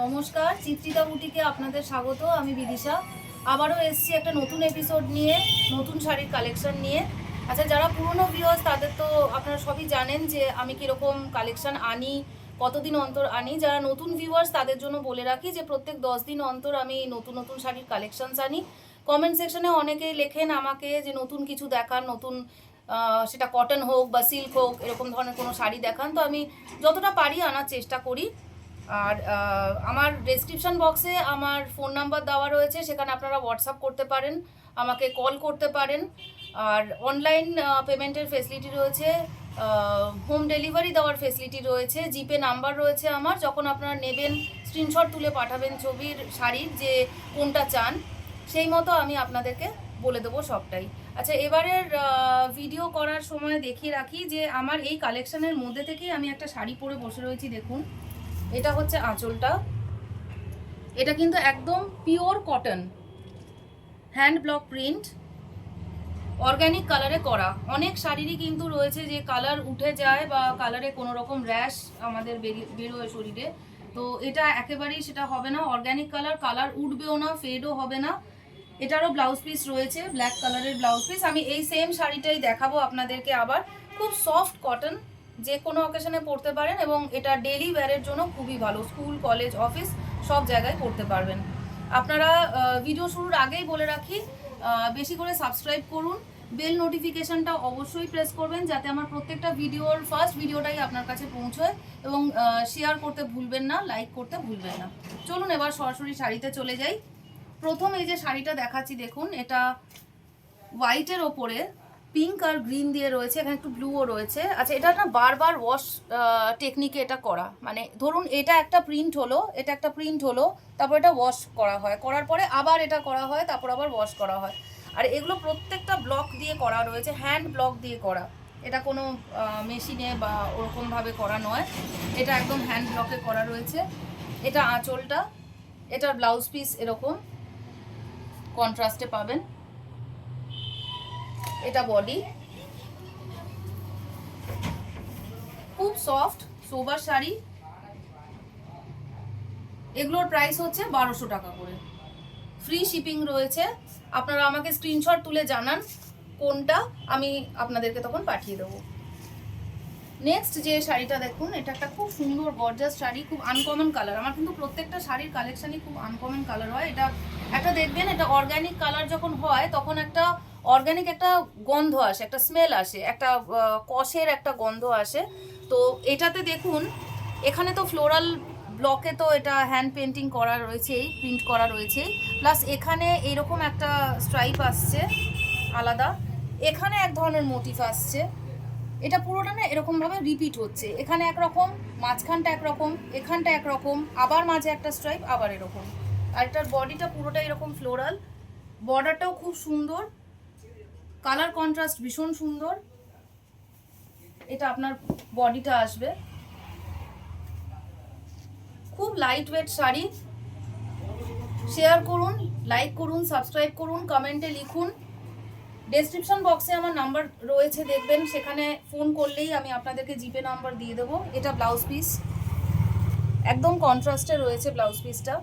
নমস্কার, চিত্রিতা বুটিকে আপনাদের স্বাগত। আমি বিদিশা আবারও এসেছি একটা নতুন এপিসোড নিয়ে, নতুন শাড়ির কালেকশন নিয়ে। আচ্ছা, যারা পুরনো ভিউয়ার্স তাদের তো আপনারা সবই জানেন যে আমি কীরকম কালেকশন আনি, কতদিন অন্তর আনি। যারা নতুন ভিউয়ার্স তাদের জন্য বলে রাখি যে প্রত্যেক 10 দিন অন্তর আমি নতুন নতুন শাড়ির কালেকশানস আনি। কমেন্ট সেকশনে অনেকেই লেখেন আমাকে যে নতুন কিছু দেখান, নতুন সেটা কটন হোক বা সিল্ক হোক, এরকম ধরনের কোনো শাড়ি দেখান। তো আমি যতটা পারি আনার চেষ্টা করি। আর আমার ডেসক্রিপশন বক্সে আমার ফোন নাম্বার দেওয়া রয়েছে, সেখানে আপনারা হোয়াটসঅ্যাপ করতে পারেন, আমাকে কল করতে পারেন। আর অনলাইন পেমেন্টের ফেসিলিটি রয়েছে, হোম ডেলিভারি দেওয়ার ফেসিলিটি রয়েছে, জিপে নাম্বার রয়েছে আমার। যখন আপনারা নেবেন স্ক্রিনশট তুলে পাঠাবেন ছবির, শাড়ির যে কোনটা চান, সেই মতো আমি আপনাদেরকে বলে দেবো সবটাই। আচ্ছা, এবারের ভিডিও করার সময় দেখিয়ে রাখি যে আমার এই কালেকশনের মধ্যে থেকেই আমি একটা শাড়ি পরে বসে রয়েছি। দেখুন, এটা হচ্ছে আঁচলটা। এটা কিন্তু একদম pure cotton, hand block print, organic কালারে করা। অনেক শাড়িরই কিন্তু রয়েছে যে কালার উঠে যায় বা কালারে কোনো রকম র্যাশ আমাদের বেরোয় শরীরে, তো এটা একেবারেই সেটা হবে না। অর্গ্যানিক কালার উঠবেও না, ফেডও হবে না। এটারও ব্লাউজ পিস রয়েছে, ব্ল্যাক কালারের ব্লাউজ পিস। আমি এই সেম শাড়িটাই দেখাবো আপনাদেরকে আবার। খুব সফট কটন, যে কোনো অকেশনে পরতে পারেন এবং এটা ডেলি ওয়্যারের জন্য খুবই ভালো। স্কুল, কলেজ, অফিস সব জায়গায় পরতে পারবেন। আপনারা ভিডিও শুরুর আগেই বলে রাখি, বেশি করে সাবস্ক্রাইব করুন, বেল নোটিফিকেশনটা অবশ্যই প্রেস করবেন যাতে আমার প্রত্যেকটা ভিডিওর ফার্স্ট ভিডিওটাই আপনার কাছে পৌঁছয়, এবং শেয়ার করতে ভুলবেন না, লাইক করতে ভুলবেন না। চলুন এবার সরাসরি শাড়িতে চলে যাই। প্রথম এই যে শাড়িটা দেখাচ্ছি, দেখুন, এটা হোয়াইটের ওপরে পিঙ্ক আর গ্রিন দিয়ে রয়েছে, এখানে একটু ব্লুও রয়েছে। আচ্ছা, এটা না বারবার ওয়াশ টেকনিকে এটা করা, মানে ধরুন এটা একটা প্রিন্ট হলো, এটা একটা প্রিন্ট হলো, তারপর এটা ওয়াশ করা হয়, করার পরে আবার এটা করা হয়, তারপর আবার ওয়াশ করা হয়। আর এগুলো প্রত্যেকটা ব্লক দিয়ে করা রয়েছে, হ্যান্ড ব্লক দিয়ে করা। এটা কোনো মেশিনে বা ওরকমভাবে করা নয়, এটা একদম হ্যান্ড ব্লকে করা রয়েছে। এটা আঁচলটা, এটার ব্লাউজ পিস এরকম কন্ট্রাস্টে পাবেন। এটা বডি, খুব সফট সোবার শাড়ি। এগুলোর প্রাইস হচ্ছে 1200 টাকা করে, ফ্রি শিপিং রয়েছে। আপনারা আমাকে স্ক্রিনশট তুলে জানান কোনটা, আমি আপনাদেরকে তখন পাঠিয়ে দেবো। নেক্সট যে শাড়িটা দেখুন, এটা একটা খুব সুন্দর গর্জাস শাড়ি, খুব আনকমন কালার। আমার কিন্তু প্রত্যেকটা শাড়ির কালেকশানই খুব আনকমন কালার হয়। এটা একটা দেখবেন, এটা অর্গ্যানিক কালার যখন হয় তখন একটা অর্গ্যানিক একটা গন্ধ আসে, একটা স্মেল আসে, একটা কষের একটা গন্ধ আসে। তো এটাতে দেখুন, এখানে তো ফ্লোরাল ব্লকে তো এটা হ্যান্ড পেন্টিং করা রয়েছেই, প্রিন্ট করা রয়েছেই, প্লাস এখানে এরকম একটা স্ট্রাইপ আসছে আলাদা, এখানে এক ধরনের মোটিভ আসছে। এটা পুরোটা না এরকমভাবে রিপিট হচ্ছে, এখানে একরকম, মাঝখানটা একরকম, এখানটা একরকম, আবার মাঝে একটা স্ট্রাইপ, আবার এরকম। আর এটার বডিটা পুরোটা এরকম ফ্লোরাল, বর্ডারটাও খুব সুন্দর, কালার কন্ট্রাস্ট ভীষণ সুন্দর। এটা আপনার বডিটা আসবে, খুব লাইট ওয়েট শাড়ি। শেয়ার করুন, লাইক করুন, সাবস্ক্রাইব করুন, কমেন্টে লিখুন। ডেসক্রিপশন বক্সে আমার নাম্বার রয়েছে, দেখবেন, সেখানে ফোন করলেই আমি আপনাদেরকে জিপে নাম্বার দিয়ে দেবো। এটা ব্লাউজ পিস, একদম কন্ট্রাস্টে রয়েছে ব্লাউজ পিসটা।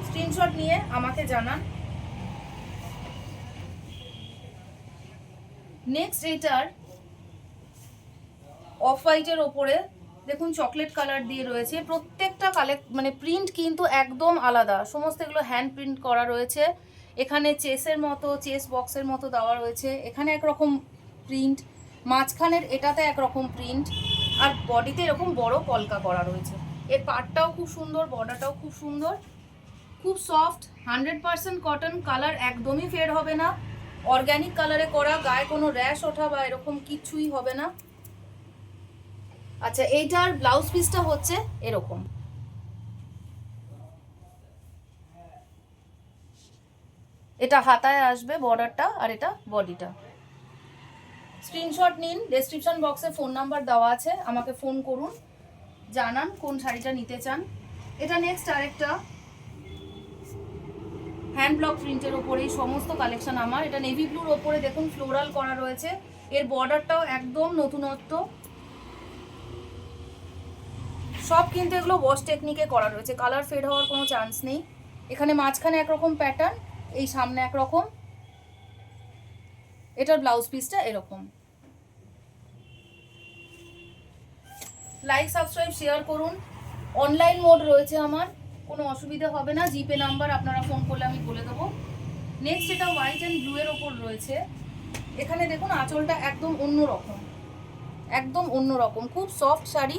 স্ক্রিনশট নিয়ে আমাকে জানান। নেক্সট এইটার অফ হোয়াইটের ওপরে দেখুন চকলেট কালার দিয়ে রয়েছে। প্রত্যেকটা মানে প্রিন্ট কিন্তু একদম আলাদা, সমস্ত এগুলো হ্যান্ড প্রিন্ট করা রয়েছে। এখানে চেসের মতো, চেস বক্সের মতো দেওয়া রয়েছে, এখানে একরকম প্রিন্ট, মাঝখানের এটাতে একরকম প্রিন্ট, আর বডিতে এরকম বড় কলকা করা রয়েছে। এর পাটটাও খুব সুন্দর, বর্ডারটাও খুব সুন্দর, খুব সফট, 100% কটন। কালার একদমই ফেড হবে না, অর্গ্যানিক কালারে করা, গায়ে কোনো র্যাশ ওঠা বা এরকম কিছুই হবে না। আচ্ছা, এইটার ব্লাউজ পিসটা হচ্ছে এরকম, এটা হাতায় আসবে বর্ডারটা, আর এটা বডিটা। স্ক্রিনশট নিন, ডেসক্রিপশন বক্সে ফোন নাম্বার দেওয়া আছে, আমাকে ফোন করুন, জানান কোন শাড়িটা নিতে চান। এটা নেক্সট আরেকটা হ্যান্ড ব্লক প্রিন্টের ওপরেই সমস্ত কালেকশন আমার। এটা নেভি ব্লুর ওপরে দেখুন ফ্লোরাল করা রয়েছে, এর বর্ডারটাও একদম নতুনত্ব, সব কিন্তু এগুলো ওয়াশ টেকনিকে করা রয়েছে, কালার ফেড হওয়ার কোনো চান্স নেই। এখানে মাঝখানে একরকম প্যাটার্ন, এই সামনে একরকম, এটার ব্লাউজ পিসটা এরকম। লাইক সাবস্ক্রাইব শেয়ার করুন। অনলাইন মোড রয়েছে আমার, কোনো অসুবিধা হবে না। জিপে নাম্বার আপনারা ফোন করলে আমি বলে দেবো। নেক্সট এটা হোয়াইট অ্যান্ড ব্লু এর ওপর রয়েছে। এখানে দেখুন আঁচলটা একদম অন্যরকম, একদম অন্যরকম, খুব সফট শাড়ি,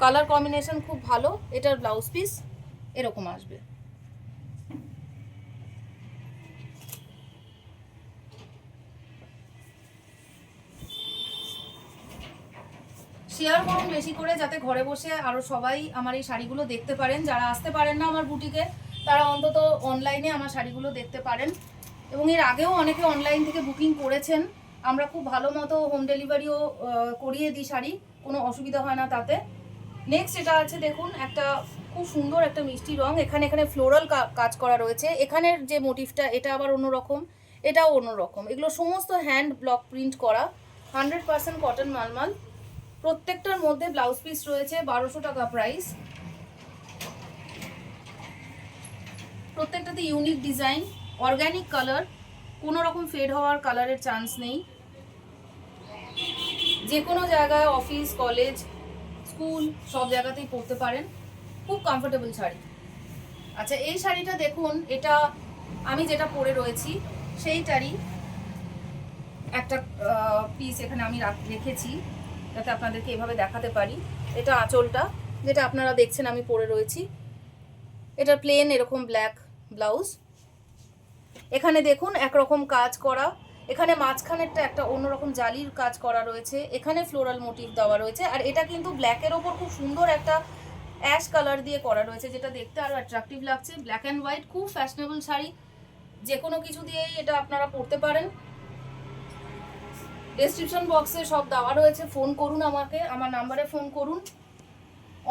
কালার কম্বিনেশন খুব ভালো। এটার ব্লাউজ পিস এরকম আসবে। শেয়ার করুন বেশি করে, যাতে ঘরে বসে আরও সবাই আমার এই শাড়িগুলো দেখতে পারেন। যারা আসতে পারেন না আমার বুটিকে, তারা অন্তত অনলাইনে আমার শাড়িগুলো দেখতে পারেন। এবং এর আগেও অনেকে অনলাইন থেকে বুকিং করেছেন, আমরা খুব ভালো মতো হোম ডেলিভারিও করিয়ে দিই শাড়ি, কোনো অসুবিধা হয় না তাতে। নেক্সট এটা আছে দেখুন, একটা খুব সুন্দর একটা মিষ্টি রং, এখানে এখানে ফ্লোরাল কাজ করা রয়েছে। এখানের যে মোটিভটা এটা আবার অন্যরকম, এটাও অন্যরকম। এগুলো সমস্ত হ্যান্ড ব্লক প্রিন্ট করা, 100% কটন মালমাল। প্রত্যেকটার মধ্যে ব্লাউজ পিস রয়েছে, 1200 টাকা প্রাইস। প্রত্যেকটাতে ইউনিক ডিজাইন, অর্গ্যানিক কালার, কোনো রকম ফেড হওয়ার কালারের চান্স নেই। যে কোনো জায়গায়, অফিস, কলেজ, স্কুল, সব জায়গাতেই পরতে পারেন। খুব কমফোর্টেবল শাড়ি। আচ্ছা, এই শাড়িটা দেখুন, এটা আমি যেটা পরে রয়েছি সেইটারই একটা পিস এখানে আমি রেখেছি, যাতে আপনাদেরকে এভাবে দেখাতে পারি। এটা আঁচলটা, যেটা আপনারা দেখছেন আমি পরে রয়েছি। এটা প্লেন এরকম ব্ল্যাক ব্লাউজ। এখানে দেখুন একরকম কাজ করা, এখানে মাঝখানেরটা একটা অন্যরকম জালির কাজ করা রয়েছে, এখানে ফ্লোরাল মোটিভ দেওয়া রয়েছে। আর এটা কিন্তু ব্ল্যাকের ওপর খুব সুন্দর একটা অ্যাশ কালার দিয়ে করা রয়েছে, যেটা দেখতে আরও অ্যাট্রাকটিভ লাগছে। ব্ল্যাক অ্যান্ড হোয়াইট, খুব ফ্যাশনেবল শাড়ি, যে কোনো কিছু দিয়েই এটা আপনারা পরতে পারেন। ডেসক্রিপশন বক্সে সব দেওয়া রয়েছে, ফোন করুন আমাকে, আমার নাম্বারে ফোন করুন।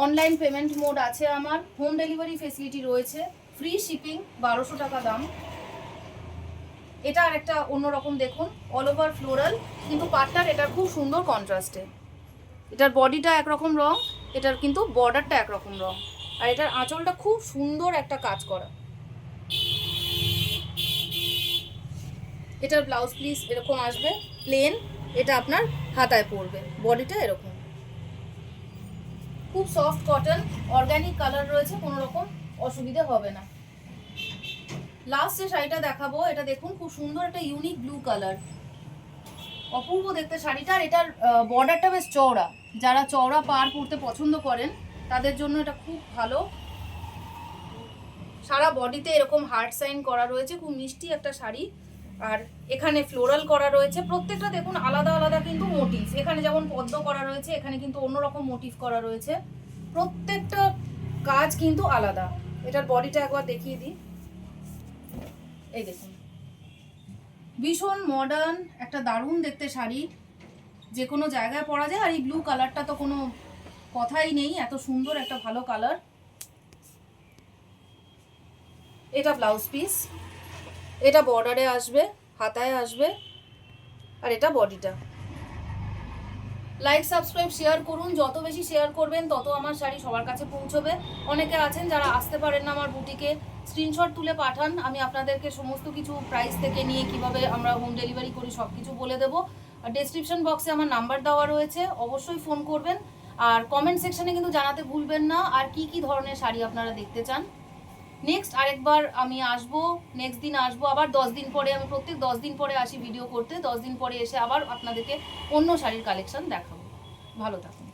অনলাইন পেমেন্ট মোড আছে আমার, হোম ডেলিভারি ফেসিলিটি রয়েছে, ফ্রি শিপিং, 1200 টাকা দাম। এটা আর একটা অন্যরকম দেখুন, অল ওভার ফ্লোরাল, কিন্তু পাটটার এটা খুব সুন্দর কন্ট্রাস্টে। এটার বডিটা একরকম রং, এটার কিন্তু বর্ডারটা একরকম রং। আর এটার আঁচলটা খুব সুন্দর একটা কাজ করা। এটার ব্লাউজ পিস এরকম আসবে, প্লেন, এটা আপনার হাতায় পড়বে, বডিটা এরকম। খুব সফট কটন, অর্গানিক কালার রয়েছে, কোনো রকম অসুবিধা হবে না। লাস্ট যে শাড়িটা দেখাবো, এটা দেখুন খুব সুন্দর একটা ইউনিক ব্লু কালার, অপূর্ব দেখতে শাড়িটা। আর এটার বর্ডারটা বেশ চওড়া, যারা চওড়া পাড় পরতে পছন্দ করেন তাদের জন্য এটা খুব ভালো। সারা বডিতে এরকম হার্ট সাইন করা রয়েছে, খুব মিষ্টি একটা শাড়ি। আর এখানে ফ্লোরাল করা রয়েছে, প্রত্যেকটা দেখুন আলাদা আলাদা কিন্তু মোটিভ। এখানে যেমন পদ্ম করা রয়েছে, এখানে কিন্তু অন্যরকম মোটিভ করা রয়েছে, প্রত্যেকটা কাজ কিন্তু আলাদা। এটার বডিটা একবার দেখিয়ে দিই, এই দেখুন, ভীষণ মডার্ন একটা দারুণ দেখতে শাড়ি, যে কোনো জায়গায় পরা যায়। আর এই ব্লু কালারটা তো কোনো কথাই নেই, এত সুন্দর একটা ভালো কালার। এটা ব্লাউজ পিস, এটা বর্ডারে আসবে, হাতায় আসবে, আর এটা বডিটা। লাইক সাবস্ক্রাইব শেয়ার করুন, যত বেশি শেয়ার করবেন তত আমার শাড়ি সবার কাছে পৌঁছবে। অনেকে আছেন যারা আসতে পারেন না আমার বুটিকে, স্ক্রিনশট তুলে পাঠান, আমি আপনাদেরকে সমস্ত কিছু প্রাইস থেকে নিয়ে কিভাবে আমরা হোম ডেলিভারি করি সব কিছু বলে দেবো। আর ডেসক্রিপশন বক্সে আমার নাম্বার দেওয়া রয়েছে, অবশ্যই ফোন করবেন। আর কমেন্ট সেকশনে কিন্তু জানাতে ভুলবেন না আর কি কি ধরনের শাড়ি আপনারা দেখতে চান। নেক্সট আরেকবার আমি আসবো, নেক্সট দিন আসবো আবার 10 দিন পরে। আমি প্রত্যেক 10 দিন পরে আসি ভিডিও করতে, 10 দিন পরে এসে আবার আপনাদেরকে অন্য শাড়ির কালেকশন দেখাবো। ভালো থাকুন।